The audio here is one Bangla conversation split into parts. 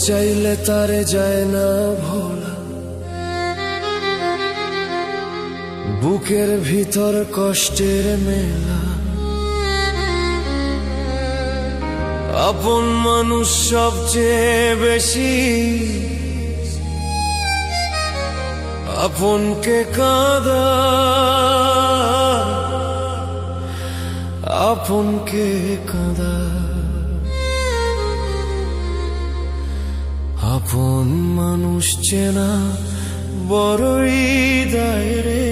চাইলে তারে যায় না ভোলা, বুকের ভিতর কষ্টের মেলা। আপন মানুষ সবচেয়ে বেশি আপনকে কাঁদা, আপনকে কাঁদা। আপন মানুষ চেনা বড়ই দায় রে,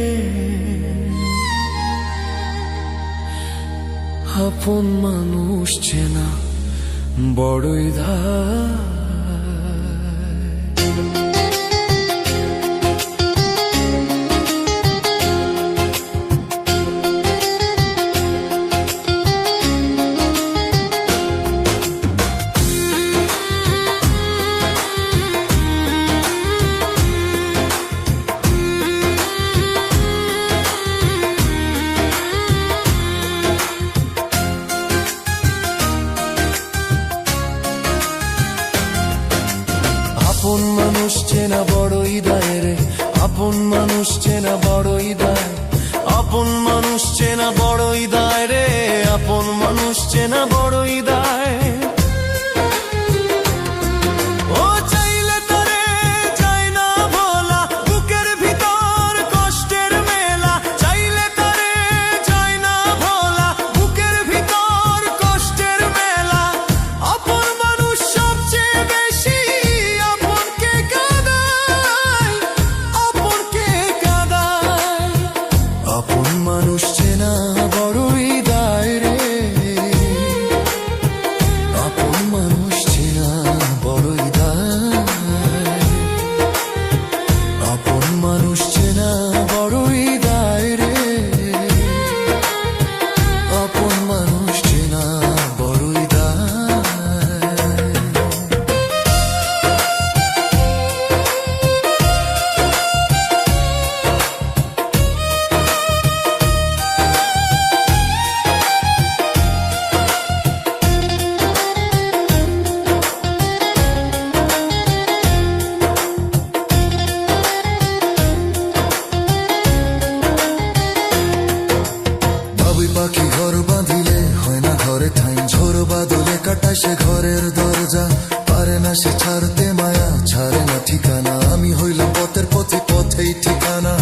আপন মানুষ চেনা বড়ই দায়। আপন মানুষ চেনা বড়ই দায় রে, আপন মানুষ চেনা বড়ই দায়, আপন মানুষ চেনা বড়ই দায় রে, আপন মানুষ চেনা বড়ই দায়। ও চাইলে তারে যায় না ভোলা, বুকের ভিতর কষ্টের মেলা। চাইলে তারে যায় না ভোলা, বুকের ভিতর কষ্টের মেলা। আপন মানুষ সবচেয়ে বেশি আপনকে কাঁদায়, আপনকে কাঁদায়। আপন মানুষ চেনা বড়ই দায় রে, আপন মানুষ চেনা বড়ই দায়, আপন মানুষ চেনা বড়ই দায় রে, আপন মানুষ চেনা বড়ই দায়। পাখি ঘর বাঁধিলে হয় না ঘরে ঠাই, ঝোড় বাদলে কাটায় সে ঘরের দরজা। পারে না সে ছাড়তে মায়া, ছাড়ে না ঠিকানা। আমি হইলাম পথের পথে, পথেই ঠিকানা।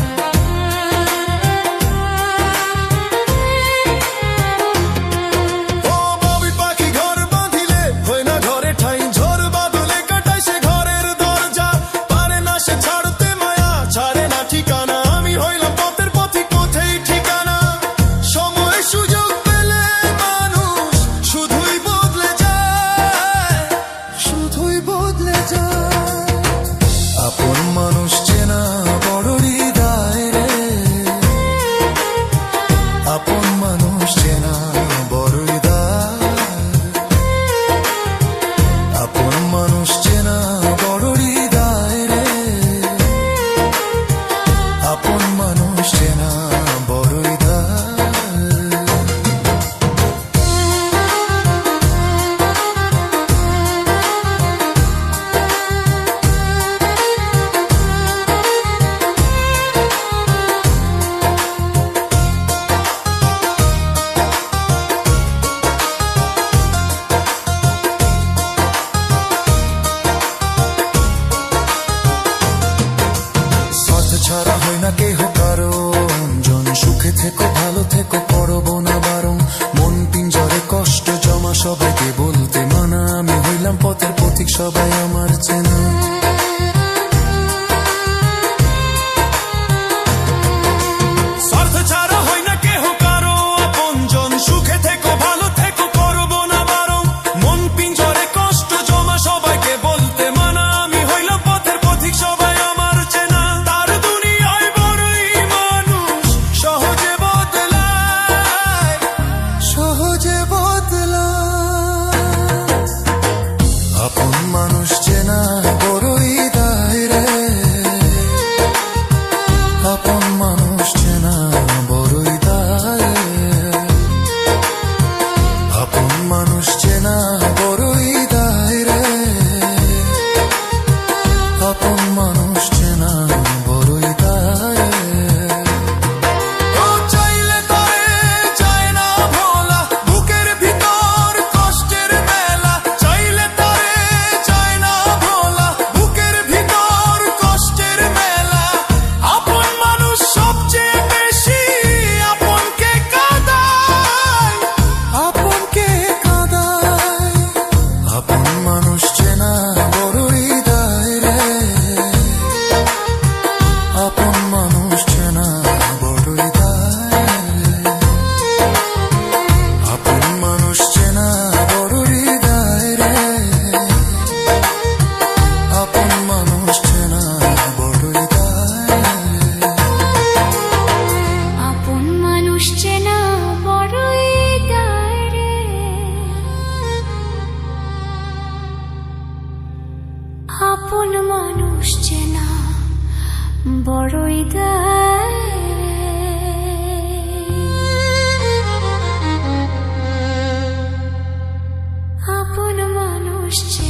আপন মানুষ চেনা বড়ই দায় রে, আপন মানুষ চেনা বড়ই দায়, আপন মানুষ চেনা বড়ই দায় রে, আপন মানুষ চেনা বড়ই দায়। ছাড়া হয় না কেহ কারণ, জন সুখে থেকো ভালো থেকো করবো না বারণ। মন পিঞ্জরে কষ্ট জমা সবাইকে বলতে মানা, আমি হইলাম পথের পথিক সবাই আমার চেনা। স্বার্থ ছাড়া হয় না কেহ কারো আপন, জন সুখে থেকো ভালো থেকো করবো না বারণ। মন পিঞ্জরে কষ্ট জমা সবাইকে বলতে মানা, আমি হইলাম পথের পথিক সবাই আমার চেনা। আপন আপন মানুষ চেনা বড়ই দেয়, আপন মানুষ চেনা